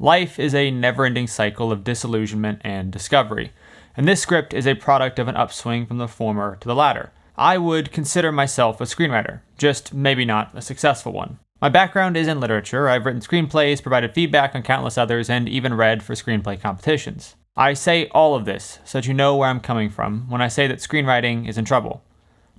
Life is a never-ending cycle of disillusionment and discovery, and this script is a product of an upswing from the former to the latter. I would consider myself a screenwriter, just maybe not a successful one. My background is in literature. I've written screenplays, provided feedback on countless others, and even read for screenplay competitions. I say all of this so that you know where I'm coming from when I say that screenwriting is in trouble.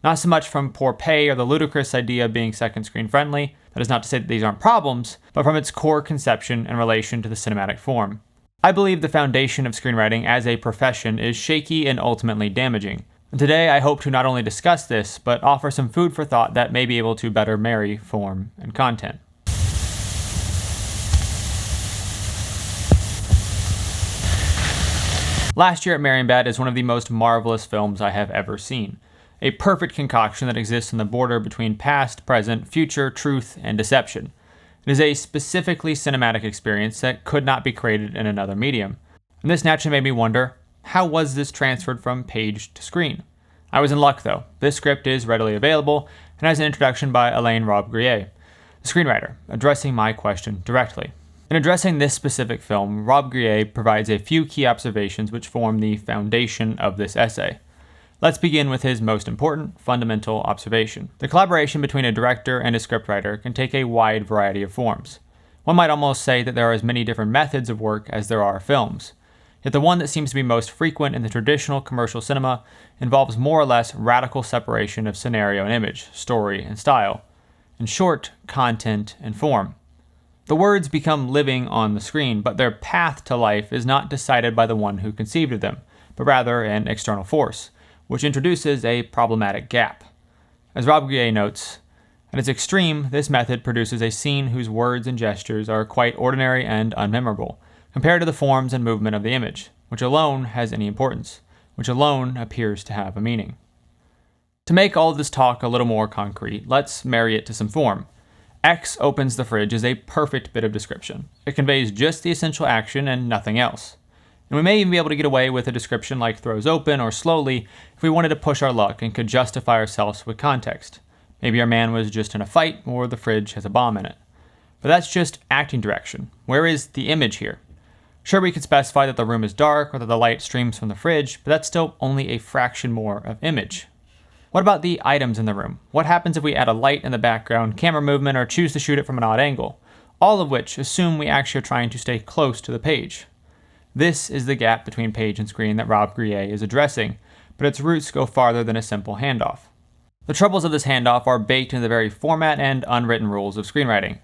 Not so much from poor pay or the ludicrous idea of being second screen friendly, that is not to say that these aren't problems, but from its core conception in relation to the cinematic form. I believe the foundation of screenwriting as a profession is shaky and ultimately damaging. And today I hope to not only discuss this, but offer some food for thought that may be able to better marry form and content. Last Year at Marienbad is one of the most marvelous films I have ever seen. A perfect concoction that exists on the border between past, present, future, truth, and deception. It is a specifically cinematic experience that could not be created in another medium. And this naturally made me wonder, how was this transferred from page to screen? I was in luck though. This script is readily available and has an introduction by Alain Robbe-Grillet, the screenwriter, addressing my question directly. In addressing this specific film, Robbe-Grillet provides a few key observations which form the foundation of this essay. Let's begin with his most important, fundamental observation. The collaboration between a director and a scriptwriter can take a wide variety of forms. One might almost say that there are as many different methods of work as there are films. Yet the one that seems to be most frequent in the traditional commercial cinema involves more or less radical separation of scenario and image, story and style. In short, content and form. The words become living on the screen, but their path to life is not decided by the one who conceived of them, but rather an external force, which introduces a problematic gap. As Robbe-Grillet notes, at its extreme, this method produces a scene whose words and gestures are quite ordinary and unmemorable, compared to the forms and movement of the image, which alone has any importance, which alone appears to have a meaning. To make all of this talk a little more concrete, let's marry it to some form. X opens the fridge is a perfect bit of description. It conveys just the essential action and nothing else. And we may even be able to get away with a description like throws open or slowly if we wanted to push our luck and could justify ourselves with context. Maybe our man was just in a fight or the fridge has a bomb in it. But that's just acting direction. Where is the image here? Sure, we could specify that the room is dark or that the light streams from the fridge, but that's still only a fraction more of image. What about the items in the room? What happens if we add a light in the background, camera movement, or choose to shoot it from an odd angle? All of which assume we actually are trying to stay close to the page. This is the gap between page and screen that Robbe-Grillet is addressing, but its roots go farther than a simple handoff. The troubles of this handoff are baked into the very format and unwritten rules of screenwriting.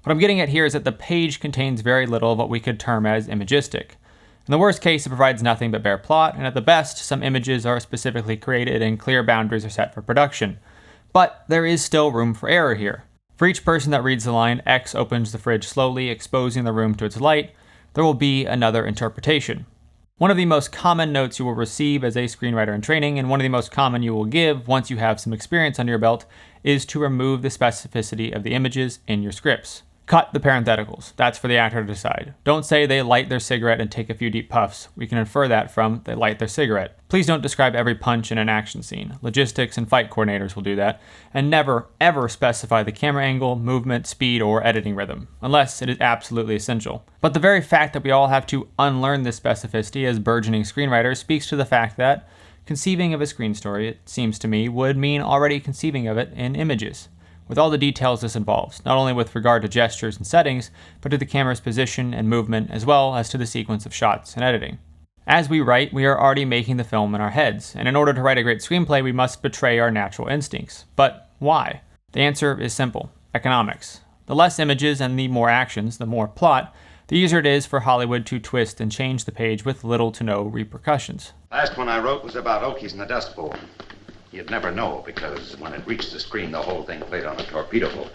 What I'm getting at here is that the page contains very little of what we could term as imagistic. In the worst case, it provides nothing but bare plot, and at the best, some images are specifically created and clear boundaries are set for production. But there is still room for error here. For each person that reads the line, X opens the fridge slowly, exposing the room to its light, there will be another interpretation. One of the most common notes you will receive as a screenwriter in training, and one of the most common you will give once you have some experience under your belt, is to remove the specificity of the images in your scripts. Cut the parentheticals. That's for the actor to decide. Don't say they light their cigarette and take a few deep puffs. We can infer that from they light their cigarette. Please don't describe every punch in an action scene. Logistics and fight coordinators will do that. And never, ever specify the camera angle, movement, speed, or editing rhythm, unless it is absolutely essential. But the very fact that we all have to unlearn this specificity as burgeoning screenwriters speaks to the fact that conceiving of a screen story, it seems to me, would mean already conceiving of it in images, with all the details this involves, not only with regard to gestures and settings, but to the camera's position and movement, as well as to the sequence of shots and editing. As we write, we are already making the film in our heads, and in order to write a great screenplay, we must betray our natural instincts. But why? The answer is simple: economics. The less images and the more actions, the more plot, the easier it is for Hollywood to twist and change the page with little to no repercussions. Last one I wrote was about Okies in the Dust Bowl. You'd never know, because when it reached the screen, the whole thing played on a torpedo boat.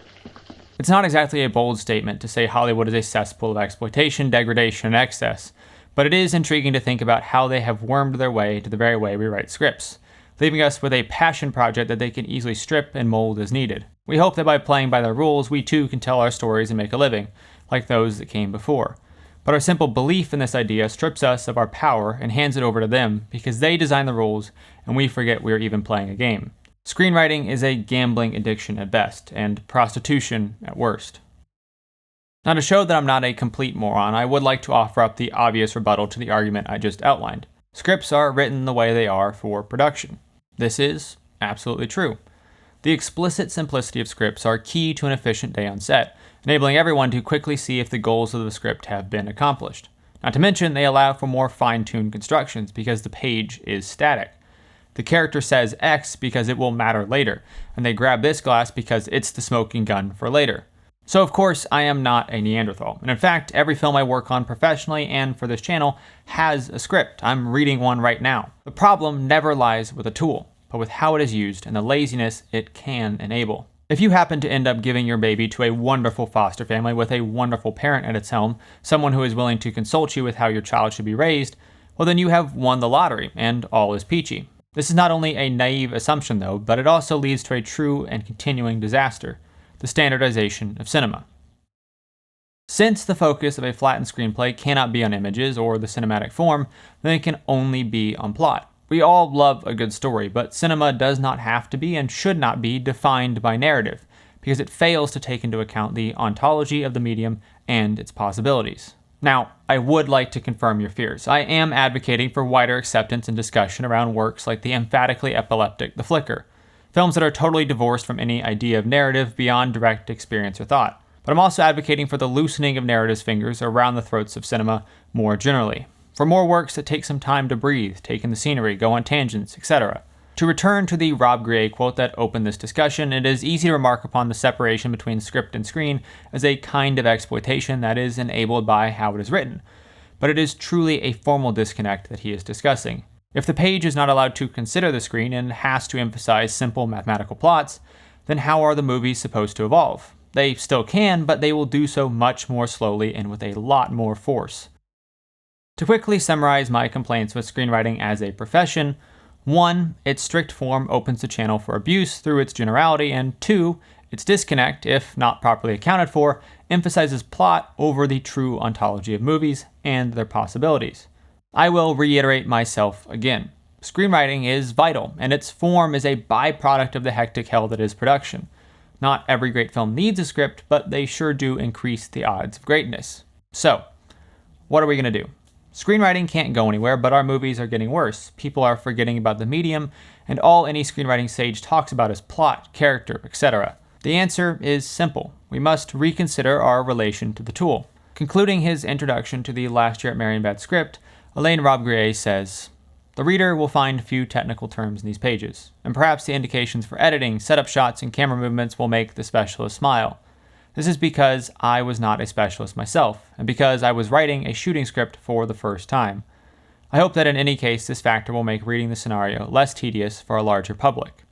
It's not exactly a bold statement to say Hollywood is a cesspool of exploitation, degradation, and excess, but it is intriguing to think about how they have wormed their way to the very way we write scripts, leaving us with a passion project that they can easily strip and mold as needed. We hope that by playing by their rules, we too can tell our stories and make a living, like those that came before. But our simple belief in this idea strips us of our power and hands it over to them because they design the rules and we forget we are even playing a game. Screenwriting is a gambling addiction at best and prostitution at worst. Now, to show that I'm not a complete moron, I would like to offer up the obvious rebuttal to the argument I just outlined. Scripts are written the way they are for production. This is absolutely true. The explicit simplicity of scripts are key to an efficient day on set, enabling everyone to quickly see if the goals of the script have been accomplished. Not to mention, they allow for more fine-tuned constructions because the page is static. The character says X because it will matter later, and they grab this glass because it's the smoking gun for later. So of course, I am not a Neanderthal, and in fact, every film I work on professionally and for this channel has a script. I'm reading one right now. The problem never lies with a tool, but with how it is used and the laziness it can enable. If you happen to end up giving your baby to a wonderful foster family with a wonderful parent at its helm, someone who is willing to consult you with how your child should be raised, well then you have won the lottery, and all is peachy. This is not only a naive assumption though, but it also leads to a true and continuing disaster: the standardization of cinema. Since the focus of a flattened screenplay cannot be on images or the cinematic form, then it can only be on plot. We all love a good story, but cinema does not have to be and should not be defined by narrative, because it fails to take into account the ontology of the medium and its possibilities. Now, I would like to confirm your fears. I am advocating for wider acceptance and discussion around works like the emphatically epileptic The Flicker, films that are totally divorced from any idea of narrative beyond direct experience or thought. But I'm also advocating for the loosening of narrative's fingers around the throats of cinema more generally. For more works that take some time to breathe, take in the scenery, go on tangents, etc. To return to the Robbe-Grillet quote that opened this discussion, it is easy to remark upon the separation between script and screen as a kind of exploitation that is enabled by how it is written. But it is truly a formal disconnect that he is discussing. If the page is not allowed to consider the screen and has to emphasize simple mathematical plots, then how are the movies supposed to evolve? They still can, but they will do so much more slowly and with a lot more force. To quickly summarize my complaints with screenwriting as a profession: 1, its strict form opens the channel for abuse through its generality, and 2, its disconnect, if not properly accounted for, emphasizes plot over the true ontology of movies and their possibilities. I will reiterate myself again. Screenwriting is vital, and its form is a byproduct of the hectic hell that is production. Not every great film needs a script, but they sure do increase the odds of greatness. So, what are we going to do? Screenwriting can't go anywhere, but our movies are getting worse. People are forgetting about the medium, and all any screenwriting sage talks about is plot, character, etc. The answer is simple. We must reconsider our relation to the tool. Concluding his introduction to the Last Year at Marienbad script, Alain Robbe-Grillet says, "The reader will find few technical terms in these pages, and perhaps the indications for editing, setup shots, and camera movements will make the specialist smile. This is because I was not a specialist myself, and because I was writing a shooting script for the first time. I hope that in any case this factor will make reading the scenario less tedious for a larger public."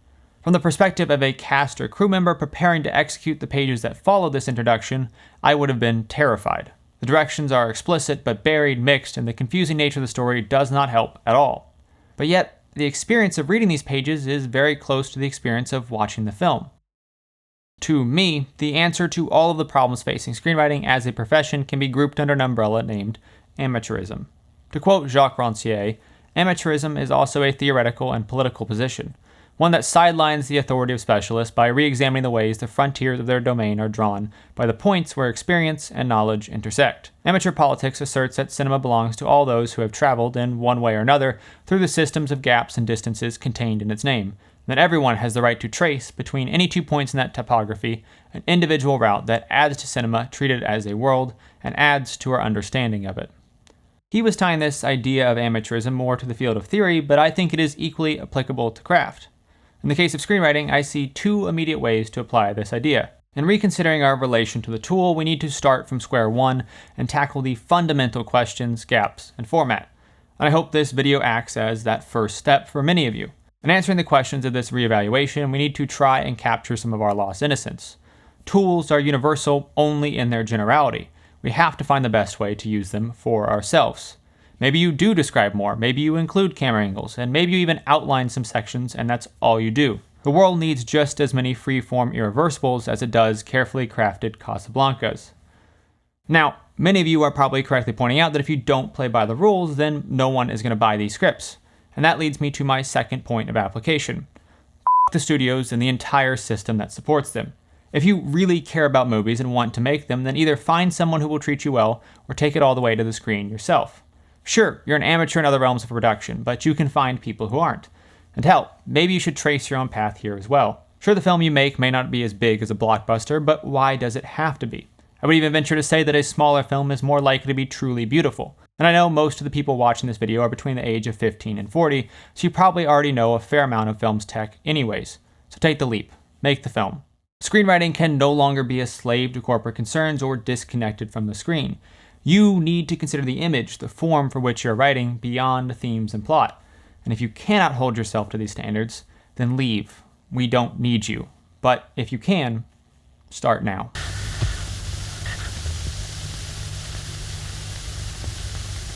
From the perspective of a cast or crew member preparing to execute the pages that follow this introduction, I would have been terrified. The directions are explicit but buried, mixed, and the confusing nature of the story does not help at all. But yet, the experience of reading these pages is very close to the experience of watching the film. To me, the answer to all of the problems facing screenwriting as a profession can be grouped under an umbrella named amateurism. To quote Jacques Rancie, amateurism is also a theoretical and political position, one that sidelines the authority of specialists by re-examining the ways the frontiers of their domain are drawn by the points where experience and knowledge intersect. Amateur politics asserts that cinema belongs to all those who have traveled in one way or another through the systems of gaps and distances contained in its name, that everyone has the right to trace between any 2 points in that topography an individual route that adds to cinema treated as a world and adds to our understanding of it. He was tying this idea of amateurism more to the field of theory, but I think it is equally applicable to craft. In the case of screenwriting, I see 2 immediate ways to apply this idea. In reconsidering our relation to the tool, we need to start from square one and tackle the fundamental questions, gaps, and format. And I hope this video acts as that first step for many of you. In answering the questions of this reevaluation, we need to try and capture some of our lost innocence. Tools are universal only in their generality. We have to find the best way to use them for ourselves. Maybe you do describe more, maybe you include camera angles, and maybe you even outline some sections and that's all you do. The world needs just as many free-form irreversibles as it does carefully crafted Casablancas. Now, many of you are probably correctly pointing out that if you don't play by the rules, then no one is going to buy these scripts. And that leads me to my second point of application. The studios and the entire system that supports them. If you really care about movies and want to make them, then either find someone who will treat you well or take it all the way to the screen yourself. Sure, you're an amateur in other realms of production, but you can find people who aren't. And hell, maybe you should trace your own path here as well. Sure, the film you make may not be as big as a blockbuster, but why does it have to be? I would even venture to say that a smaller film is more likely to be truly beautiful. And I know most of the people watching this video are between the age of 15 and 40, so you probably already know a fair amount of film's tech anyways. So take the leap. Make the film. Screenwriting can no longer be a slave to corporate concerns or disconnected from the screen. You need to consider the image, the form for which you're writing, beyond themes and plot. And if you cannot hold yourself to these standards, then leave. We don't need you. But if you can, start now.